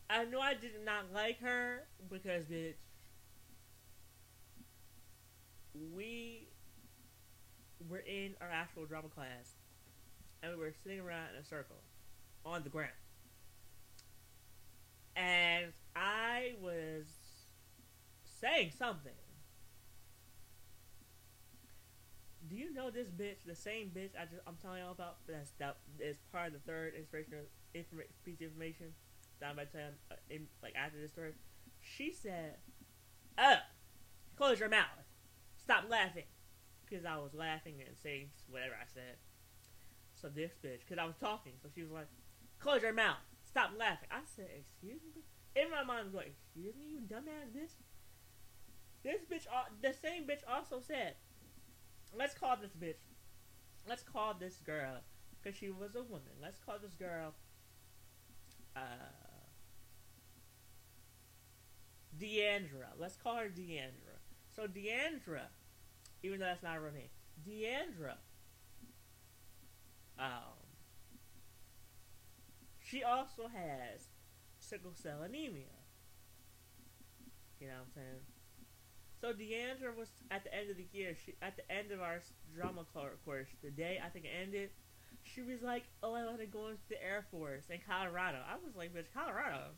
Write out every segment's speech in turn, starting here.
I know I did not like her because, bitch, we were in our actual drama class and we were sitting around in a circle on the ground. And I was saying something. Do you know this bitch, the same bitch I'm telling y'all about? That is part of the third inspirational piece of information that I'm about to tell you like after this story. She said, "Oh, close your mouth, stop laughing," because I was laughing and saying whatever I said. So this bitch, because I was talking, so she was like, "Close your mouth, stop laughing." I said, "Excuse me." In my mind, I'm going, "Excuse me, you dumbass bitch." This bitch, the same bitch, also said, let's call this bitch. Let's call this girl, because she was a woman. Let's call this girl, uh, Deandra. Let's call her Deandra. So Deandra, even though that's not her real name, Deandra, um, she also has sickle cell anemia. You know what I'm saying? So Deandra was at the end of the year. At the end of our drama course, the day I think it ended, she was like, "Oh, I want to go into the Air Force in Colorado." I was like, "Bitch, Colorado,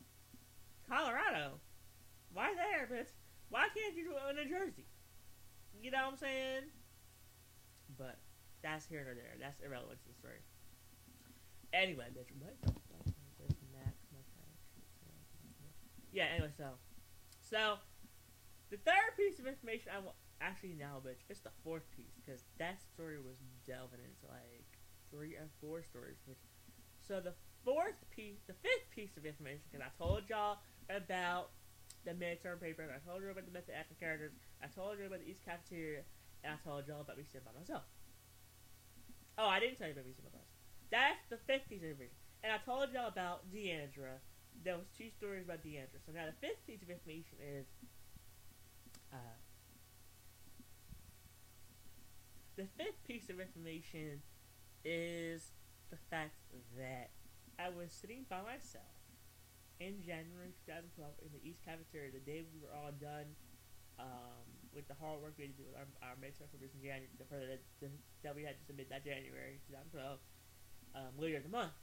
why there, bitch? Why can't you do it in New Jersey?" You know what I'm saying? But that's here or there. That's irrelevant to the story. Anyway, bitch, what? Yeah. Anyway, so the third piece of information I want actually now, bitch, it's the fourth piece because that story was delving into like 3 or 4 stories, bitch. So the fifth piece of information, because I told y'all about the midterm paper, I told you about the method acting characters, I told you about the East Cafeteria, and I told y'all about me sitting by myself. Oh, I didn't tell you about me sitting by myself. That's the fifth piece of information. And I told y'all about Deandra. There was 2 stories about Deandra. So now the fifth piece of information is uh, the fifth piece of information is the fact that I was sitting by myself in January 2012 in the East Cafeteria the day we were all done with the hard work we had to do with our midterm papers in January, that we had to submit that January 2012, later in the month.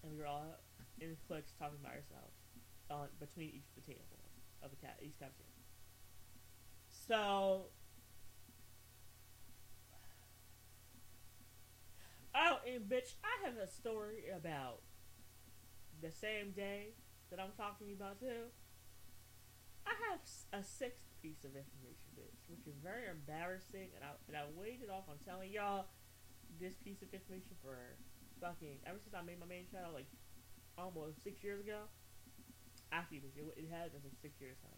And we were all in the clicks talking by ourselves between each of the tables of the East Cafeteria. So, oh, and bitch, I have a story about the same day that I'm talking about too. I have a sixth piece of information, bitch, which is very embarrassing, and I waited off on telling y'all this piece of information for fucking ever since I made my main channel, like almost 6 years ago. Actually, it has been like 6 years now.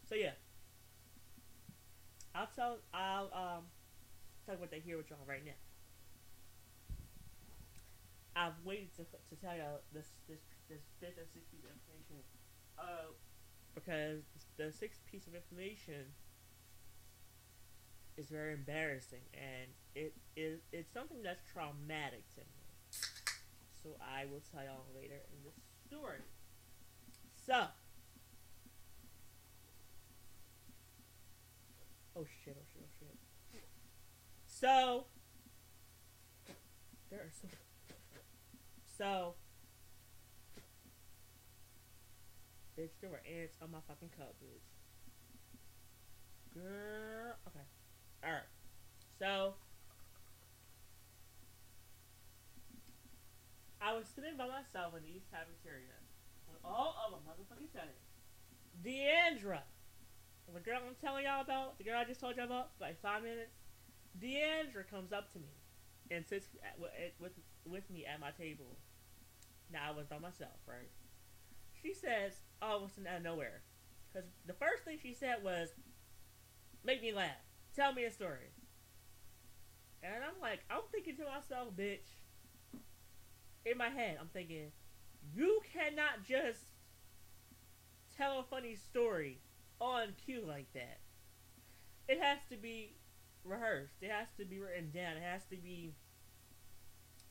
So yeah, I'll talk about that here with y'all right now. I've waited to tell y'all this fifth and sixth piece of information, because the sixth piece of information is very embarrassing, and it's something that's traumatic to me. So I will tell y'all later in the story. So, oh shit. So there are so bitch, there were ants on my fucking cup, bitch. Girl, okay, all right. So I was sitting by myself in the East Cafeteria when all of a motherfucking sudden, Deandra, the girl I'm telling y'all about, the girl I just told y'all about, for like 5 minutes, Deandra comes up to me and sits with me at my table. Now I was by myself, right? She says, all of a sudden out of nowhere, because the first thing she said was, "Make me laugh. Tell me a story." And I'm thinking to myself, bitch, in my head, I'm thinking, you cannot just tell a funny story on cue like that. It has to be rehearsed. It has to be written down. It has to be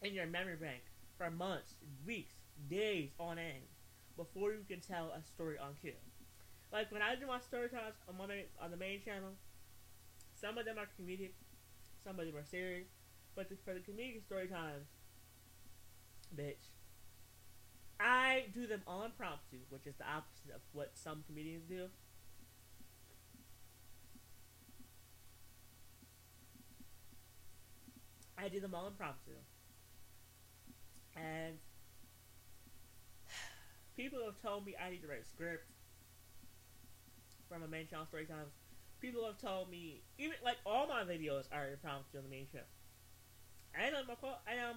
in your memory bank for months, weeks, days on end. before you can tell a story on cue. Like when I do my story times on the main channel, some of them are comedic, some of them are serious. But for the comedic story times, bitch, I do them all impromptu, which is the opposite of what some comedians do. I do them all impromptu. And people have told me I need to write a script for my main channel story times. People have told me, even like all my videos are impromptu on the main channel. And on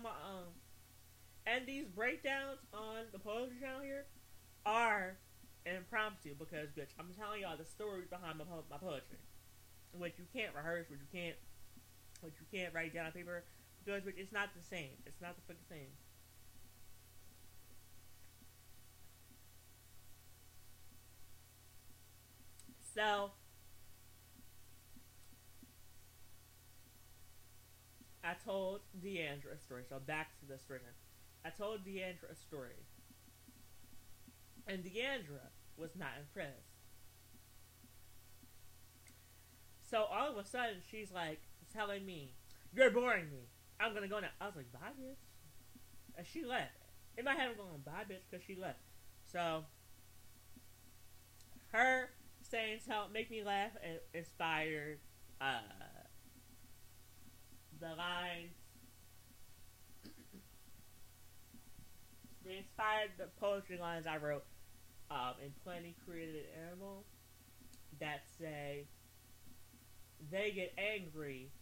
my and these breakdowns on the poetry channel here are impromptu because, bitch, I'm telling y'all the stories behind my poetry, which you can't rehearse, which you can't write down on paper because it's not the same. It's not the fucking same. So I told Deandra a story. So back to the story time. I told Deandra a story. And Deandra was not impressed. So all of a sudden, she's like telling me, "You're boring me. I'm gonna go now." I was like, "Bye, bitch." And she left. In my head, I'm going, "Bye, bitch," because she left. So her saying something make me laugh and inspired the lines. They inspired the poetry lines I wrote in Plenty Created an Animal that say, "They get angry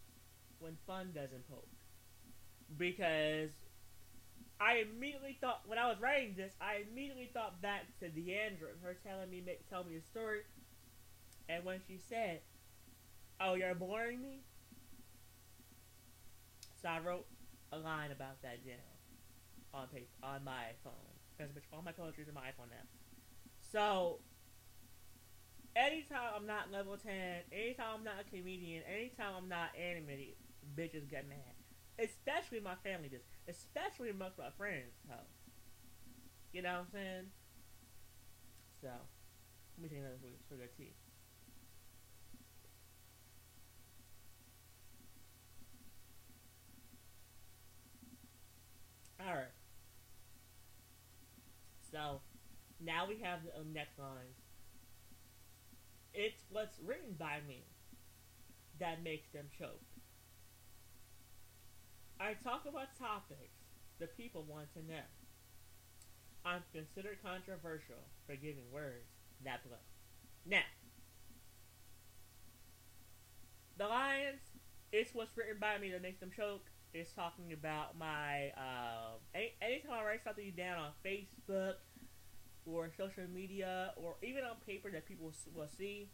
when fun doesn't poke." Because I immediately thought, when I was writing this, I immediately thought back to Deandra and her telling me a story. And when she said, "Oh, you're boring me," so I wrote a line about that down on paper, on my phone, because all my poetry is on my iPhone now. So anytime I'm not level 10, anytime I'm not a comedian, anytime I'm not animated, bitches get mad. Especially my family does. Especially amongst my friends. So, you know what I'm saying? So, let me take another swig of tea. Alright. So, now we have the next line. It's what's written by me that makes them choke. I talk about topics the people want to know. I'm considered controversial for giving words that blow. Now, the lines, it's what's written by me that makes them choke, is talking about my, anytime I write something down on Facebook or social media or even on paper that people will see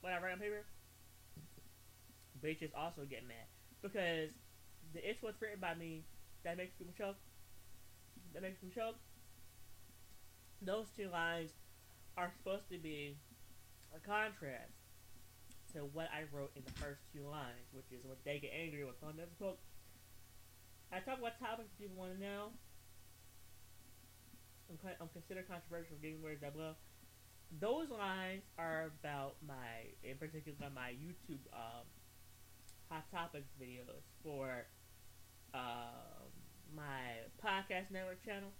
when I write on paper, bitches also get mad. Because it's what's written by me that makes people choke. That makes them choke. Those two lines are supposed to be a contrast to what I wrote in the first two lines, which is what they get angry with. I talk about topics people want to know. I'm considered controversial for giving words that blow. Those lines are about in particular, my YouTube hot topics videos for my podcast network channel,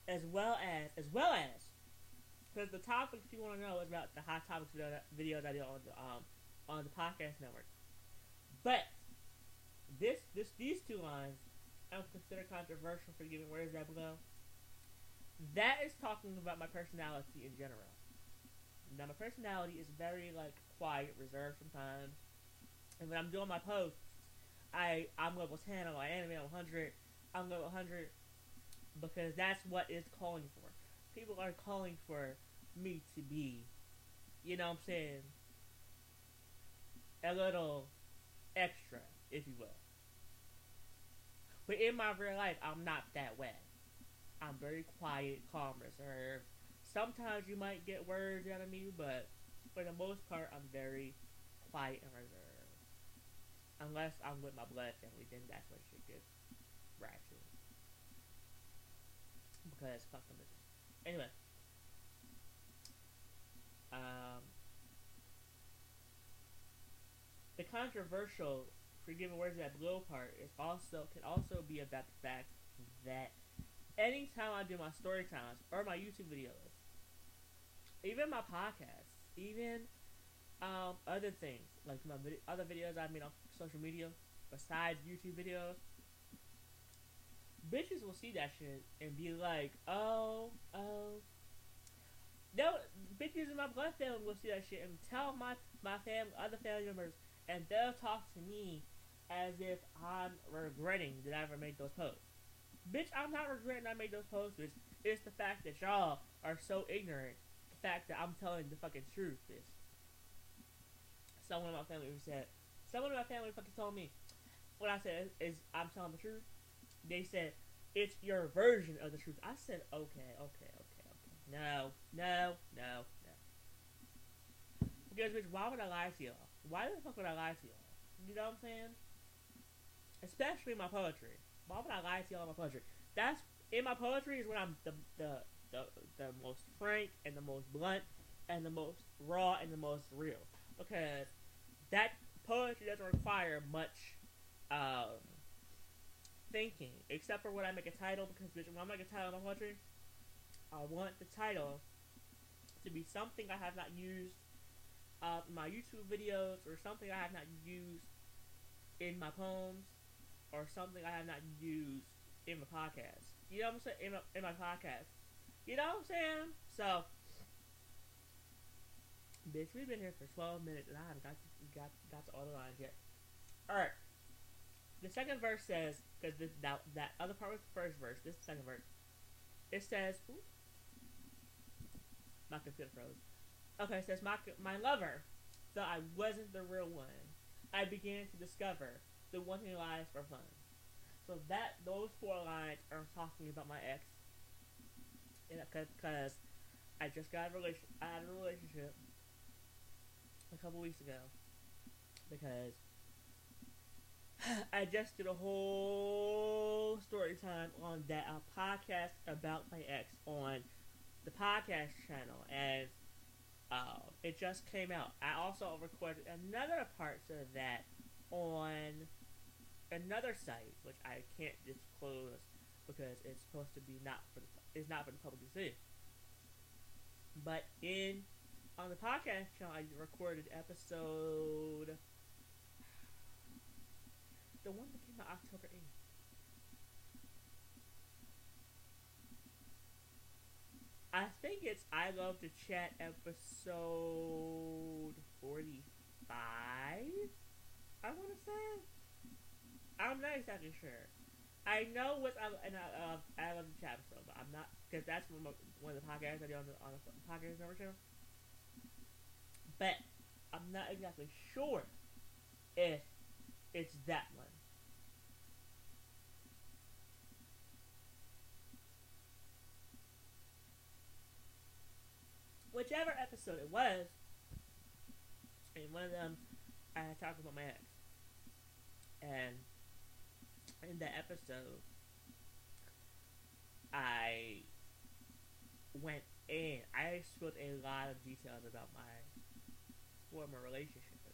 as well as, because the topics you want to know is about the hot topics videos I do on the podcast network. But these two lines, I'm considered controversial for giving words that blow. That is talking about my personality in general. Now, my personality is very quiet, reserved sometimes. And when I'm doing my posts, I'm level 10, I'm anime, I'm 100, I'm level 100, because that's what it's calling for. People are calling for me to be, you know what I'm saying, a little extra, if you will. But in my real life, I'm not that way. I'm very quiet, calm, reserved. Sometimes you might get words out of me, but for the most part, I'm very quiet and reserved. Unless I'm with my blood family, then that's when shit gets ratchet. because fuck them bitches. Anyway, um, the controversial forgiving words that blow part is also can also be about the fact that anytime I do my story times or my YouTube videos, even my podcasts, even other things like my other videos I made on social media besides YouTube videos, bitches will see that shit and be like, oh. No, bitches in my blood family will see that shit and tell my family, other family members, and they'll talk to me as if I'm regretting that I ever made those posts. Bitch, I'm not regretting I made those posts, bitch. It's the fact that y'all are so ignorant. The fact that I'm telling the fucking truth, bitch. Someone in my family fucking told me what I said is I'm telling the truth. They said it's your version of the truth. I said okay. No. Because bitch, why would I lie to y'all? Why the fuck would I lie to y'all? You know what I'm saying? Especially my poetry. Why would I lie to y'all in my poetry? That's in my poetry is when I'm the most frank and the most blunt and the most raw and the most real. Because that poetry doesn't require much thinking, except for when I make a title. Because bitch, when I make a title in my poetry, I want the title to be something I have not used in my YouTube videos, or something I have not used in my poems, or something I have not used in my podcast. You know what I'm saying? In my podcast. You know what I'm saying? So, bitch, we've been here for 12 minutes and I haven't got to all the lines yet. Alright. The second verse says, because that other part was the first verse, this is the second verse. It says, ooh, my computer froze. Okay, it says, my lover thought I wasn't the real one. I began to discover the one who lies for fun. So those 4 lines are talking about my ex. Because I just got out of a relationship a couple weeks ago. Because I just did a whole story time on that podcast about my ex on the podcast channel, and it just came out. I also recorded another part of that on another site, which I can't disclose because it's supposed to be not for the public to see. But on the podcast channel, I recorded episode, the one that came out October 8th. I think it's I Love to Chat episode 45, I want to say. I'm not exactly sure. I know what's I Love to Chat episode, but I'm not, because that's one of the podcasts I do on the podcast network channel. But I'm not exactly sure if it's that one. Whichever episode it was, in one of them, I had talked about my ex. And in that episode, I went in. I spilled a lot of details about my former relationship.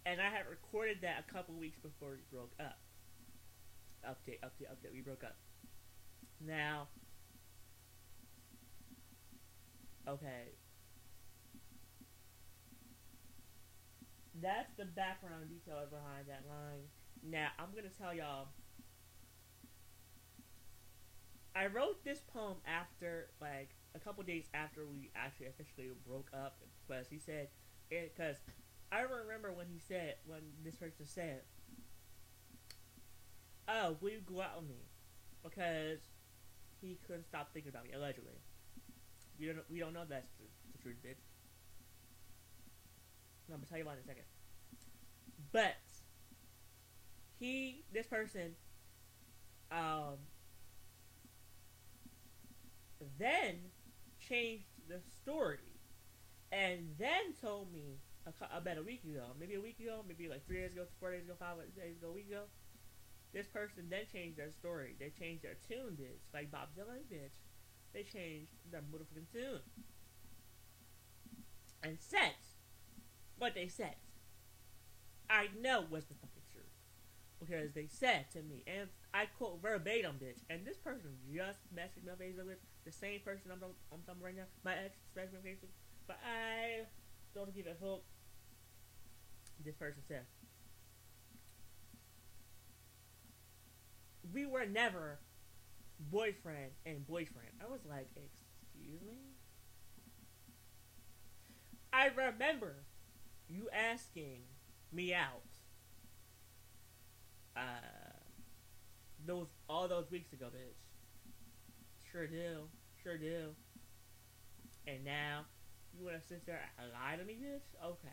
And I had recorded that a couple weeks before we broke up. Update. We broke up. Now, okay. That's the background detail behind that line. Now, I'm going to tell y'all. I wrote this poem after, like, a couple days after we actually officially broke up. Because he said, because I remember when this person said, oh, will you go out with me? Because he couldn't stop thinking about me, allegedly. We don't know that's the truth, bitch. I'm gonna tell you why in a second. But this person, then changed the story, and then told me about a week ago, maybe like 3 days ago, 4 days ago, 5 days ago, a week ago, This person then changed their story. They changed their tune, bitch. Like Bob Dylan, bitch. They changed their motherfucking tune. And said what they said. I know was the fucking truth. Because they said to me, and I quote verbatim, bitch. And this person just messaged me on Facebook with the same person I'm talking right now. My ex messaged me on Facebook. But I don't give a fuck. This person said, we were never boyfriend and boyfriend. I was like, excuse me? I remember you asking me out all those weeks ago, bitch. Sure do. And now you wanna sit there and lie to me, bitch? Okay.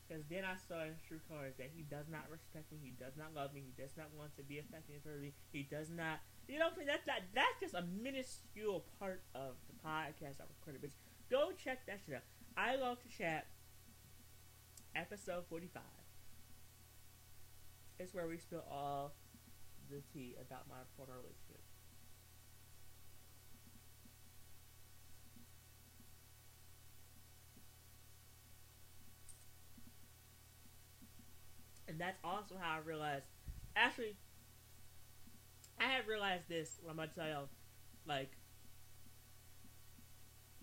Because then I saw in true colors that he does not respect me, he does not love me, he does not want to be affectionate for me, he does not. You know what I'm saying? That's just a minuscule part of the podcast I recorded, bitch. Go check that shit out. I Love to Chat, episode 45. It's where we spill all the tea about my former relationship. And that's also how I realized. Actually, I had realized this when I'm gonna tell you, like,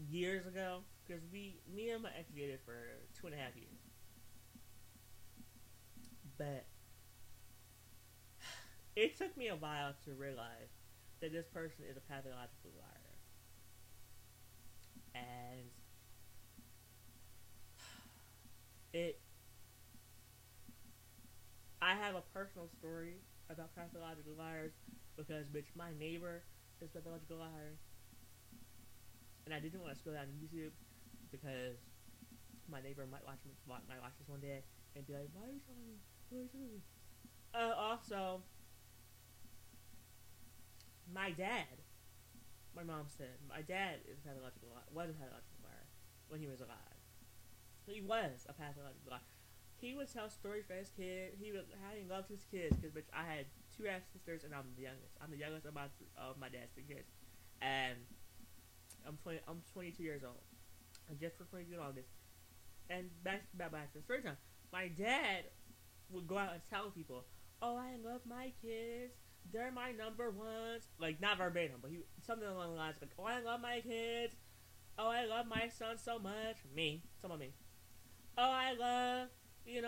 years ago. Because me and my ex dated for 2.5 years. But it took me a while to realize that this person is a pathological liar. And I have a personal story about pathological liars because, bitch, my neighbor is a pathological liar. And I didn't want to spill that on YouTube because my neighbor might watch this one day and be like, why are you telling me? Also, my dad, my mom said, my dad was a pathological liar when he was alive. He was a pathological liar. He would tell stories for his kid. He loved his kids because, bitch, I had 2 half sisters and I'm the youngest. I'm the youngest of my dad's 3 kids, and I'm 22 years old. I just recorded you all this. And back to the story time. My dad would go out and tell people, "Oh, I love my kids. They're my number ones." Like, not verbatim, but something along the lines like, "Oh, I love my kids. Oh, I love my son so much." Some of me. "Oh, I love,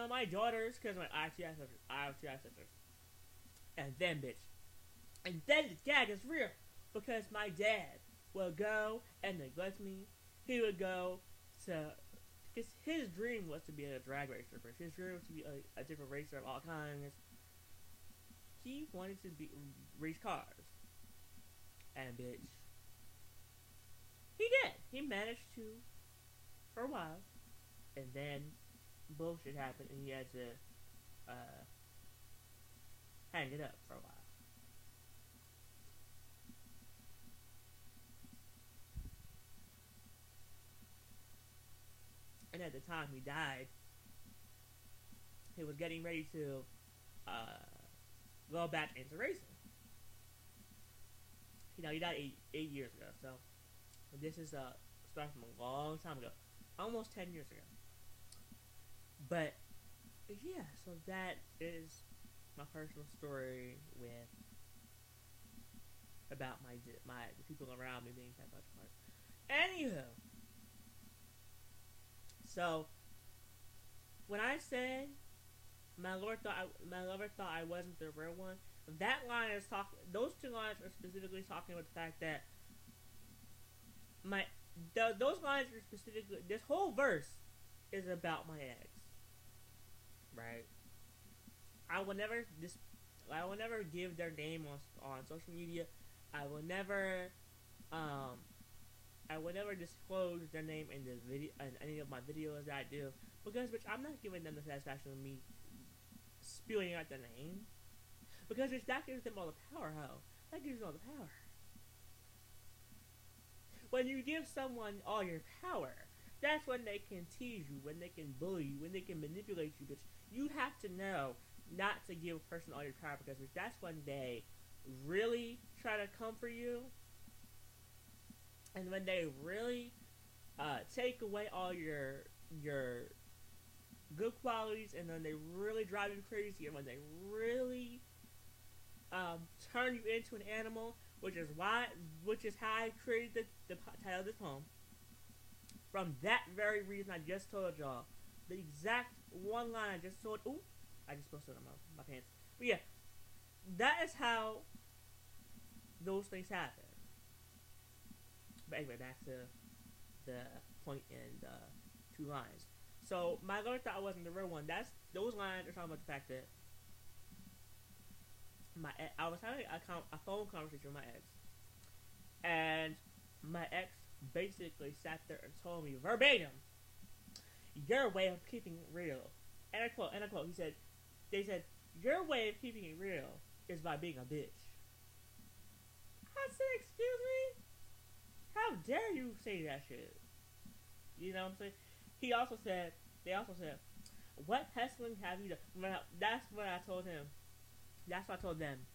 my daughters," because I have 2 half sisters. And then, bitch. And then the gag is real. Because my dad will go and neglect me. He would go to... Because his dream was to be a drag racer. His dream was to be a different racer of all kinds. He wanted to race cars. And, bitch, he did. He managed to for a while. And then bullshit happened and he had to hang it up for a while. And at the time he died, he was getting ready to go back into racing. He died 8 years ago, so this is starting from a long time ago, almost 10 years ago. But yeah, so that is my personal story about the people around me being pathological. Anywho, so when I said my lover thought I wasn't the real one, that line is talking. Those 2 lines are specifically talking about the fact that those lines are specifically. This whole verse is about my ex. Right. I will never give their name on social media. I will never disclose their name in this video in any of my videos that I do, because, bitch, I'm not giving them the satisfaction of me spewing out their name, because, bitch, that gives them all the power. That gives them all the power. When you give someone all your power, that's when they can tease you, when they can bully you, when they can manipulate you, bitch. You have to know not to give a person all your power, because if that's when they really try to come for you, and when they really take away all your good qualities, and then they really drive you crazy, and when they really turn you into an animal, which is how I created the title of this poem. From that very reason I just told y'all, the exact one line I just told. Ooh, I just posted on my pants. But yeah, that is how those things happen. But anyway, back to the point in the two lines. So my girl thought I wasn't the real one. Those lines are talking about the fact that I was having a phone conversation with my ex, and my ex basically sat there and told me verbatim, "Your way of keeping it real," and I quote, they said, "Your way of keeping it real is by being a bitch." I said, "Excuse me? How dare you say that shit?" You know what I'm saying? They also said, "What hustling have you done?" That's what I told him. That's what I told them.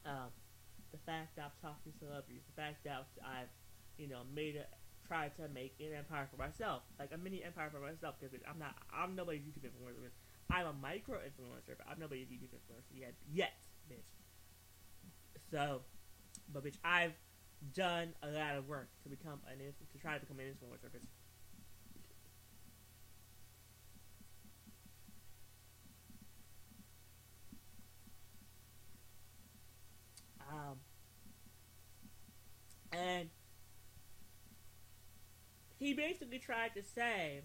The fact that I've talked to celebrities, the fact that I've, tried to make an empire for myself, like a mini empire for myself, because I'm nobody's YouTube influencer. I'm a micro influencer, but I'm nobody's YouTube influencer yet, bitch. So, but bitch, I've done a lot of work to try to become an influencer, bitch. And he basically tried to say,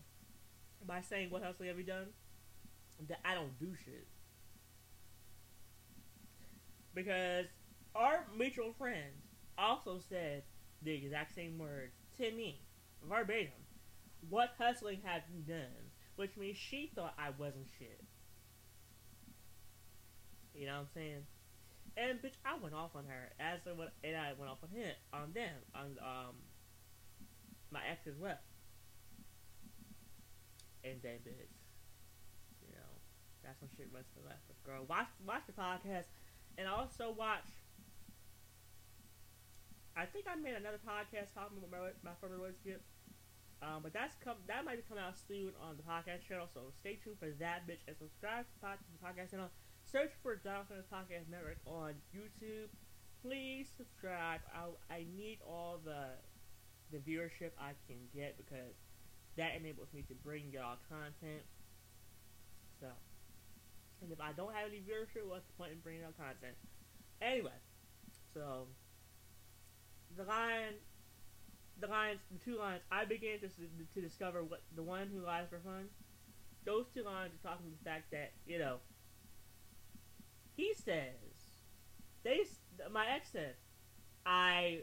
by saying what hustling have you done, that I don't do shit. Because our mutual friend also said the exact same words to me, verbatim. "What hustling have you done?" Which means she thought I wasn't shit. You know what I'm saying? And bitch, I went off on her, and I went off on them, my ex as well. And then, bitch, that's some shit runs to the left. But girl, watch the podcast, and also watch. I think I made another podcast talking about my former relationship. But that might be coming out soon on the podcast channel, so stay tuned for that, bitch, and subscribe to the podcast channel. Search for Donald Simmons Podcast Network on YouTube. Please subscribe. I need all the viewership I can get, because that enables me to bring y'all content. So, and if I don't have any viewership, what's the point in bringing out content? Anyway, so the two lines, I began to discover what the one who lies for fun. Those two lines are talking about the fact that, he says, my ex said, I'm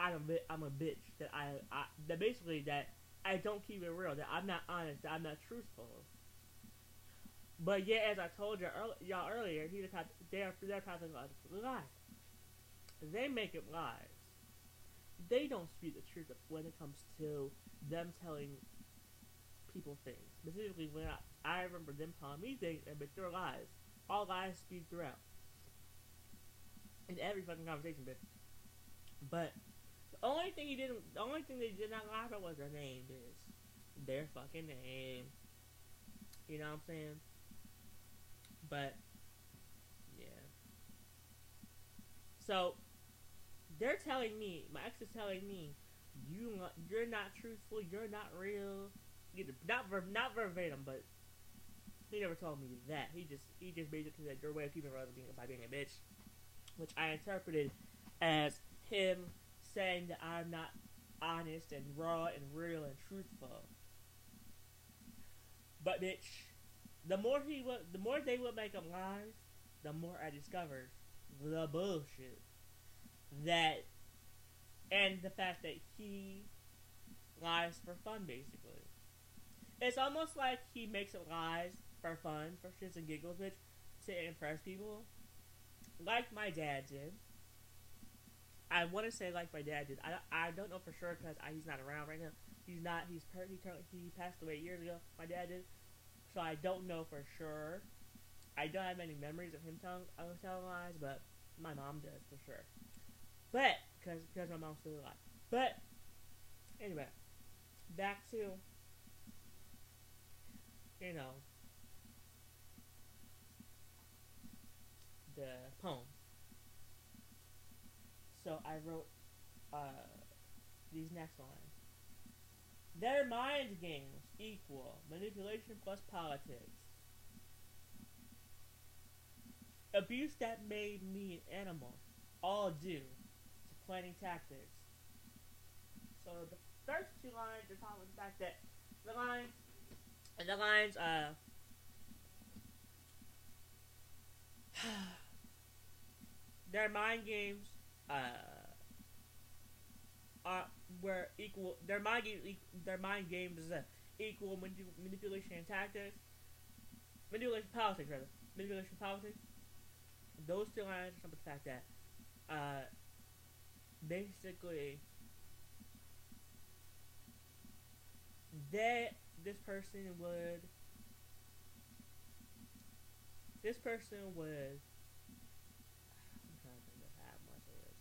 a bitch, that basically that I don't keep it real, that I'm not honest, that I'm not truthful. But yeah, as I told y'all earlier, they're pathological lies. They make it lies. They don't speak the truth when it comes to them telling people things. Specifically, when I remember them telling me things, but they're lies. All lies speak throughout. In every fucking conversation, bitch. But the only thing they did not lie about was their name, bitch. Their fucking name. You know what I'm saying? But yeah. So they're telling me, my ex is telling me, you're not truthful, you're not real. Not verbatim, but he never told me that. He just basically said your way of keeping it real by being a bitch, which I interpreted as him saying that I'm not honest and raw and real and truthful. But bitch, the more they would make him lies, the more I discovered the bullshit that, and the fact that he lies for fun, basically. It's almost like he makes it lies for fun, for shits and giggles, bitch, to impress people, like my dad did. I want to say like my dad did. I don't know for sure because he's not around right now. He passed away years ago. My dad did. So I don't know for sure. I don't have any memories of him telling lies, but my mom does for sure. But because my mom's still alive. But anyway, back to you know the poem. So I wrote these next lines. Their mind games equal manipulation plus politics. Abuse that made me an animal, all due to planning tactics. So the first two lines are talking about the fact that the lines, their mind games, were equal. Their mind games is equal manipulation and tactics, manipulation politics rather, manipulation politics. Those two lines are about the fact that, basically, that this person would. I'm trying to think of how much it is.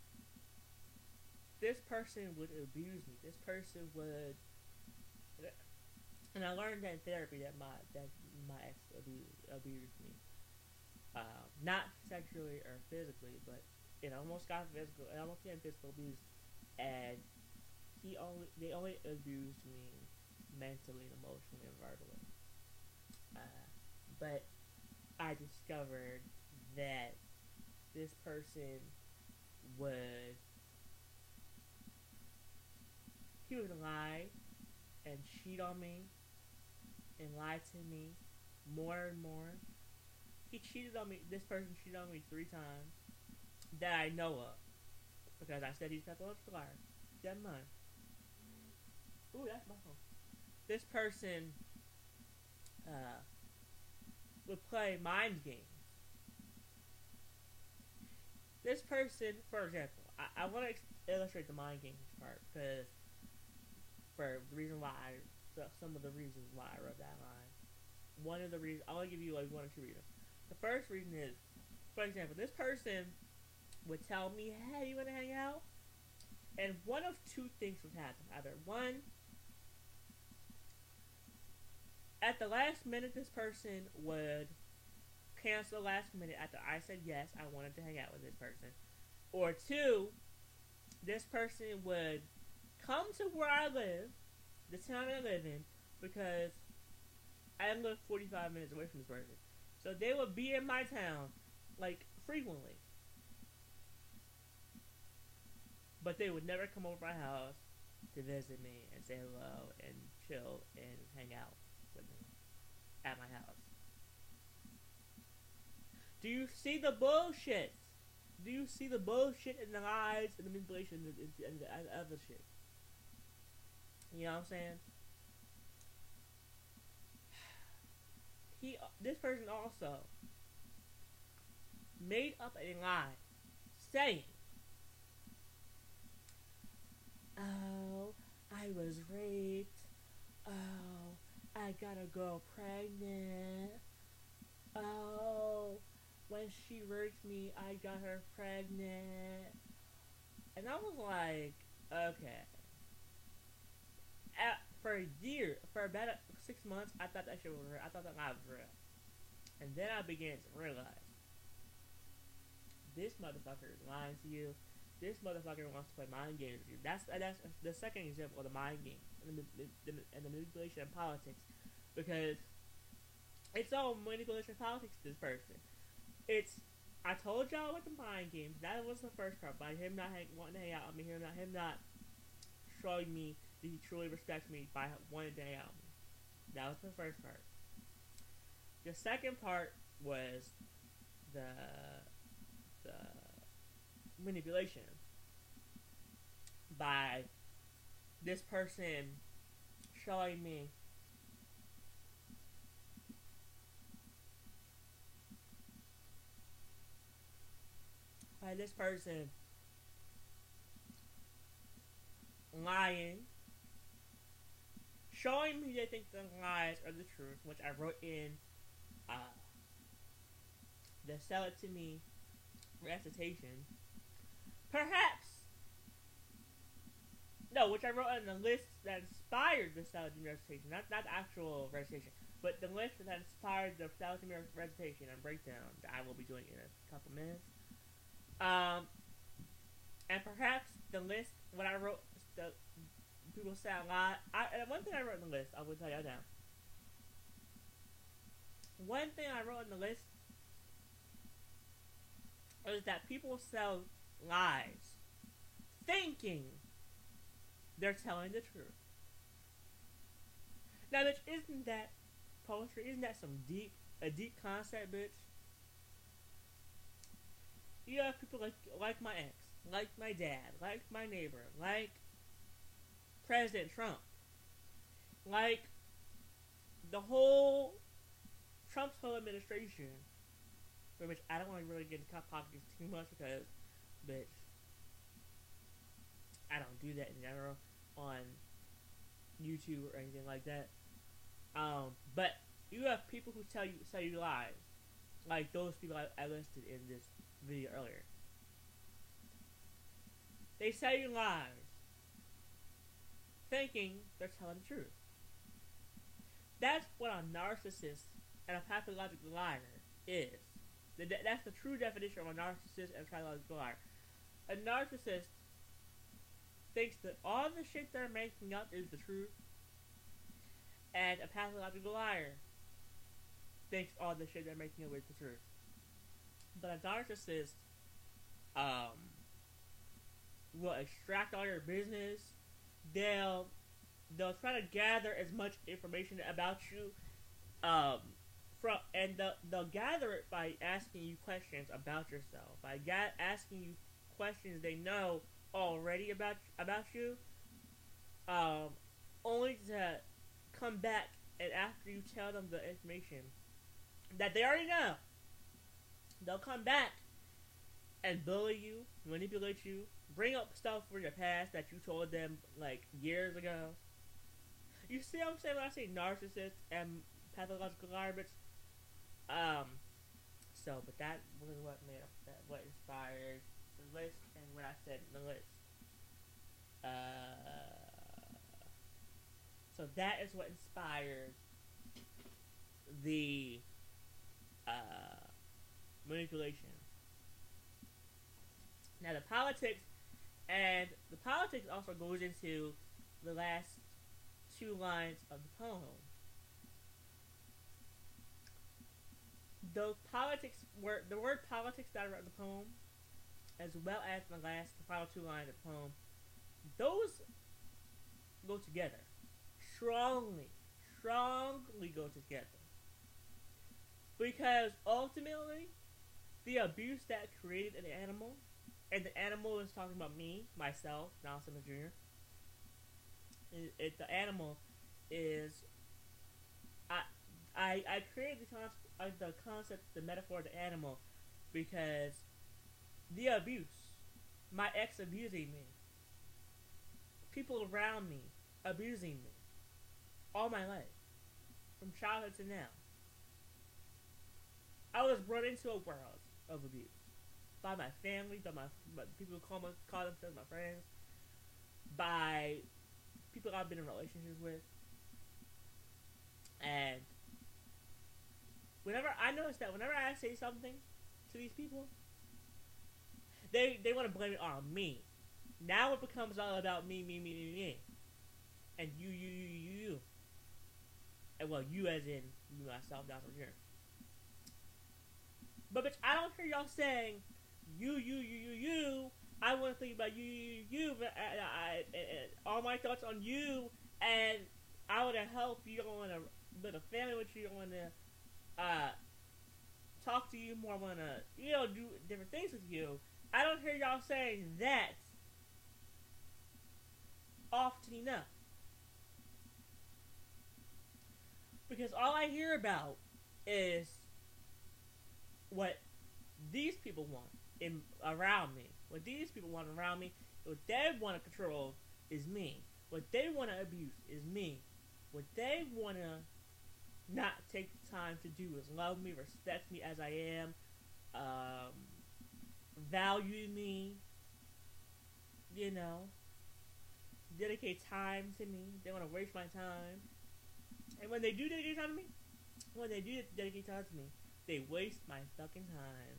This person would abuse me. This person would, and I learned that in therapy that my ex abused me, not sexually or physically, but it almost got physical. It almost became physical abuse, and they only abused me mentally, emotionally, and verbally. But I discovered that this person would lie and cheat on me and lie to me more and more. He cheated on me. This person cheated on me 3 times that I know of, because I said he's pathological liar. That mine. Ooh, that's my phone. This person would play mind games. This person, for example, I want to illustrate the mind games part, because for the reason why some of the reasons why I wrote that line. One of the reasons, I'll give you like 1 or 2 reasons. The first reason is, for example, this person would tell me, hey, you want to hang out? And one of 2 things would happen. Either one, at the last minute, this person would cancel last minute after I said yes, I wanted to hang out with this person. Or 2, this person would come to where I live, the town I live in, because I live 45 minutes away from this person. So they would be in my town, like, frequently. But they would never come over my house to visit me and say hello and chill and hang out with me at my house. Do you see the bullshit? Do you see the bullshit in the lies and the manipulation and the other shit? You know what I'm saying? This person also made up a lie saying, oh, I was raped. Oh, I got a girl pregnant. Oh, when she raped me, I got her pregnant. And I was like, okay. For a year, for about 6 months, I thought that shit was real. I thought that lie was real. And then I began to realize, this motherfucker is lying to you. This motherfucker wants to play mind games with you. That's the second example of the mind game and the manipulation of politics, because it's all manipulation of politics to this person. I told y'all with the mind games, that was the first part, by him not wanting to hang out with me, him not showing me that he truly respects me by wanting to hang out with me. That was the first part. The second part was the manipulation by this person showing me lying, showing me they think the lies are the truth, which I wrote in the Sell It To Me recitation. Perhaps, no, which I wrote on the list that inspired the Sell It To Me recitation, not the actual recitation, but the list that inspired the Sell It To Me recitation and breakdown that I will be doing in a couple minutes. And perhaps the list, when I wrote the people say a lot. And one thing I wrote in the list, I will tell you now. One thing I wrote in the list is that people sell lies, thinking they're telling the truth. Now, bitch, isn't that poetry? Isn't that a deep concept, bitch? You have people like my ex, like my dad, like my neighbor, like President Trump, like Trump's whole administration, for which I don't want to really get into politics too much because, bitch, I don't do that in general on YouTube or anything like that. But you have people who tell you lies, like those people I listed in this video earlier. They say you lies, thinking they're telling the truth. That's what a narcissist and a pathological liar is. That's the true definition of a narcissist and a pathological liar. A narcissist thinks that all the shit they're making up is the truth, and a pathological liar thinks all the shit they're making up is the truth. But a narcissist will extract all your business. They'll try to gather as much information about you, they'll gather it by asking you questions about yourself, by asking you questions they know already about you, only to come back and after you tell them the information that they already know, they'll come back and bully you, manipulate you, bring up stuff from your past that you told them like years ago. You see what I'm saying when I say narcissist and pathological garbage? But that was what made up what inspired the list and what I said in the list. So that is what inspired the manipulation. Now the politics also goes into the last two lines of the poem. The word politics that I wrote in the poem, as well as the final two lines of the poem, those go together. Strongly go together. Because ultimately, the abuse that created an animal, and the animal is talking about me, myself, Donald Simmons Jr. The animal is, I created the concept, the metaphor of the animal, because the abuse, my ex abusing me, people around me abusing me, all my life, from childhood to now. I was brought into a world of abuse by my family, by people who call themselves my friends, by people I've been in relationships with, and I notice that whenever I say something to these people, they want to blame it on me. Now it becomes all about me, and you, and well, you as in you, myself, Donald Jr. But bitch, I don't hear y'all saying you. I want to think about you. But all my thoughts on you, and I want to help you. I want to build a family with you. I want to talk to you more. I want to do different things with you. I don't hear y'all saying that often enough, because all I hear about is what these people want around me. What these people want around me, what they want to control is me. What they want to abuse is me. what they wanna not take the time to do is love me, respect me as I am, um, value me, you know, dedicate time to me. They want to waste my time. And when they do dedicate time to me, they waste my fucking time.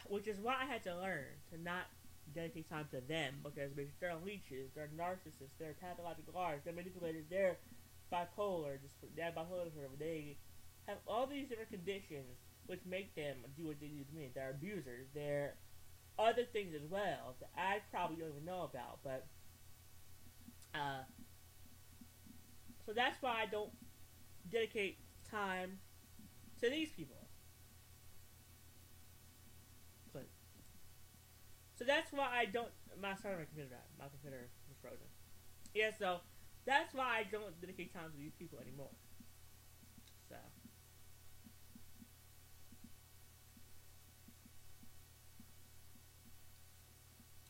Which is why I had to learn to not dedicate time to them, because they're leeches, they're narcissists, they're pathological liars, they're manipulators, they're bipolar, they're bipolar disorder. They have all these different conditions which make them do what they do to me. They're abusers. They're other things as well that I probably don't even know about. But so that's why I don't dedicate time to these people. So that's why I don't. My computer died. My computer was frozen. Yeah, so that's why I don't dedicate time to these people anymore. So.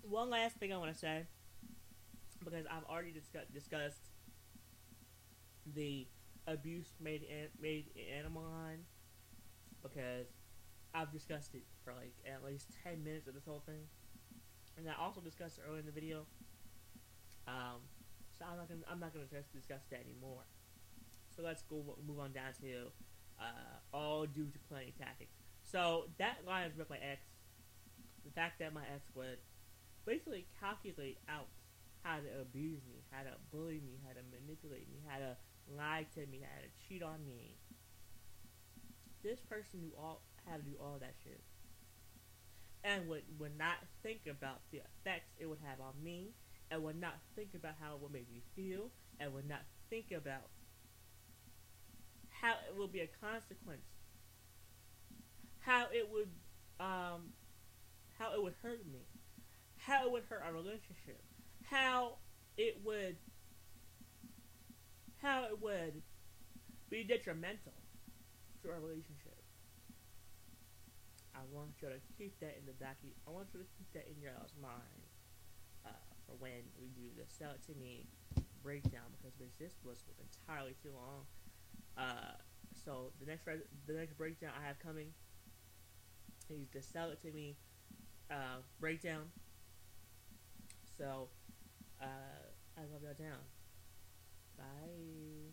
One last thing I want to say, because I've already discussed the abuse made in animal line, because I've discussed it for like at least 10 minutes of this whole thing, and I also discussed it earlier in the video. So I'm not gonna discuss that anymore. So let's move on down to all due to planning tactics. So that line is with my ex. The fact that my ex would basically calculate out how to abuse me, how to bully me, how to manipulate me, how to lie to me, how to cheat on me. This person knew how to do all that shit, and would not think about the effects it would have on me, and would not think about how it would make me feel, and would not think about how it will be a consequence, how it would hurt me, how it would hurt our relationship, how it would be detrimental to our relationship. I want you to keep that in the back. I want you to keep that in your mind for when we do the Sell It To Me breakdown, because this was entirely too long. So the next breakdown I have coming is the Sell It To Me breakdown. So I love y'all down. Bye.